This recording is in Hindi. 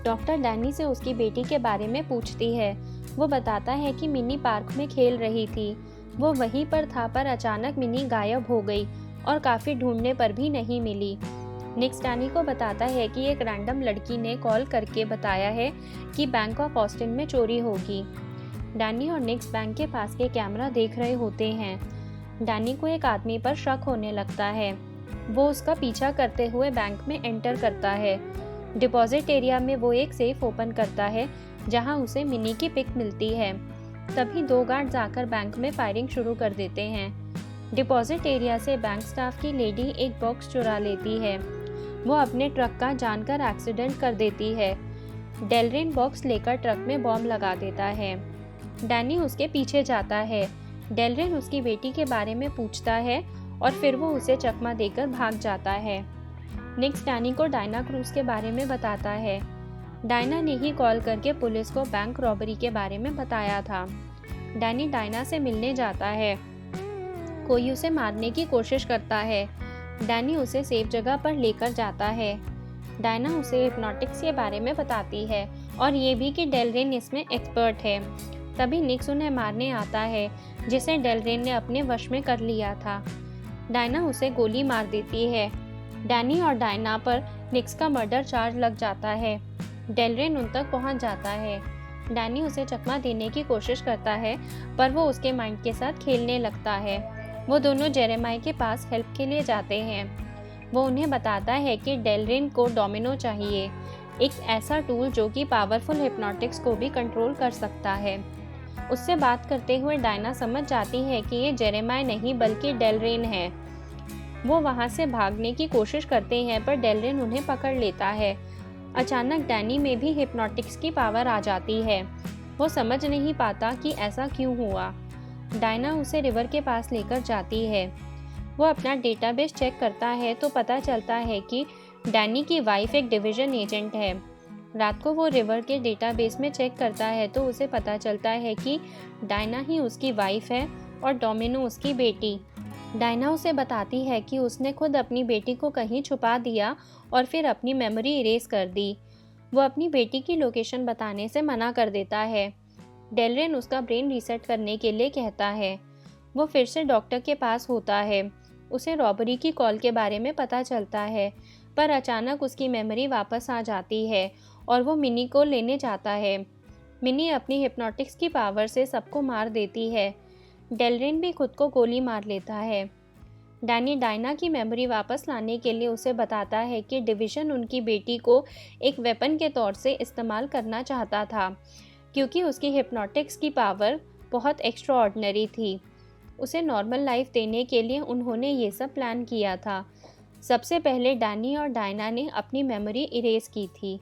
डॉक्टर डैनी से उसकी बेटी के बारे में पूछती है। वो बताता है कि मिनी पार्क में खेल रही थी। वो वहीं पर था पर अचानक मिनी गायब हो गई और काफ़ी ढूंढने पर भी नहीं मिली। निक्स डैनी को बताता है कि एक रैंडम लड़की ने कॉल करके बताया है कि बैंक ऑफ ऑस्टिन में चोरी होगी। डैनी और निक्स बैंक के पास के कैमरा देख रहे होते हैं। डैनी को एक आदमी पर शक होने लगता है। वो उसका पीछा करते हुए बैंक में एंटर करता है। डिपॉजिट एरिया में वो एक सेफ ओपन करता है जहां उसे मिनी की पिक मिलती है। तभी 2 गार्ड्स आकर बैंक में फायरिंग शुरू कर देते हैं। डिपॉजिट एरिया से बैंक स्टाफ की लेडी एक बॉक्स चुरा लेती है। वो अपने ट्रक का जानकर एक्सीडेंट कर देती है। डेलरिन बॉक्स लेकर ट्रक में बॉम्ब लगा देता है। डैनी उसके पीछे जाता है। डेलरिन उसकी बेटी के बारे में पूछता है और फिर वो उसे चकमा देकर भाग जाता है। निक्स डैनी को डायना क्रूज के बारे में बताता है। डायना ने ही कॉल करके पुलिस को बैंक रॉबरी के बारे में बताया था। डैनी डायना से मिलने जाता है। कोई उसे मारने की कोशिश करता है। डैनी उसे सेफ जगह पर लेकर जाता है। डायना उसे हिप्नोटिक्स के बारे में बताती है और ये भी कि डेलरिन इसमें एक्सपर्ट है। तभी निक्स उन्हें मारने आता है जिसे डेलरिन ने अपने वश में कर लिया था। डायना उसे गोली मार देती है। डैनी और डायना पर निक्स का मर्डर चार्ज लग जाता है। डेलरिन उन तक पहुंच जाता है। डैनी उसे चकमा देने की कोशिश करता है पर वो उसके माइंड के साथ खेलने लगता है। वो दोनों जेरेमाई के पास हेल्प के लिए जाते हैं। वो उन्हें बताता है कि डेलरिन को डोमिनो चाहिए, एक ऐसा टूल जो कि पावरफुल हिप्नोटिक्स को भी कंट्रोल कर सकता है। उससे बात करते हुए डायना समझ जाती है कि ये जेरेमाई नहीं बल्कि डेलरिन है। वो वहाँ से भागने की कोशिश करते हैं पर डेलरिन उन्हें पकड़ लेता है। अचानक डैनी में भी हिप्नोटिक्स की पावर आ जाती है। वो समझ नहीं पाता कि ऐसा क्यों हुआ। डायना उसे रिवर के पास लेकर जाती है। वो अपना डेटाबेस चेक करता है तो पता चलता है कि डैनी की वाइफ एक डिवीजन एजेंट है। रात को वो रिवर के डेटाबेस में चेक करता है तो उसे पता चलता है कि डायना ही उसकी वाइफ है और डोमिनो उसकी बेटी। डायना उसे बताती है कि उसने खुद अपनी बेटी को कहीं छुपा दिया और फिर अपनी मेमोरी इरेज कर दी। वो अपनी बेटी की लोकेशन बताने से मना कर देता है। डेलरिन उसका ब्रेन रीसेट करने के लिए कहता है। वो फिर से डॉक्टर के पास होता है। उसे रॉबरी की कॉल के बारे में पता चलता है पर अचानक उसकी मेमोरी वापस आ जाती है और वो मिनी को लेने जाता है। मिनी अपनी हिप्नोटिक्स की पावर से सबको मार देती है। डेलरिन भी खुद को गोली मार लेता है। डैनी डायना की मेमोरी वापस लाने के लिए उसे बताता है कि डिवीजन उनकी बेटी को एक वेपन के तौर से इस्तेमाल करना चाहता था क्योंकि उसकी हिप्नोटिक्स की पावर बहुत एक्स्ट्रा ऑर्डिनरी थी। उसे नॉर्मल लाइफ देने के लिए उन्होंने ये सब प्लान किया था। सबसे पहले डैनी और डायना ने अपनी मेमोरी इरेज की थी।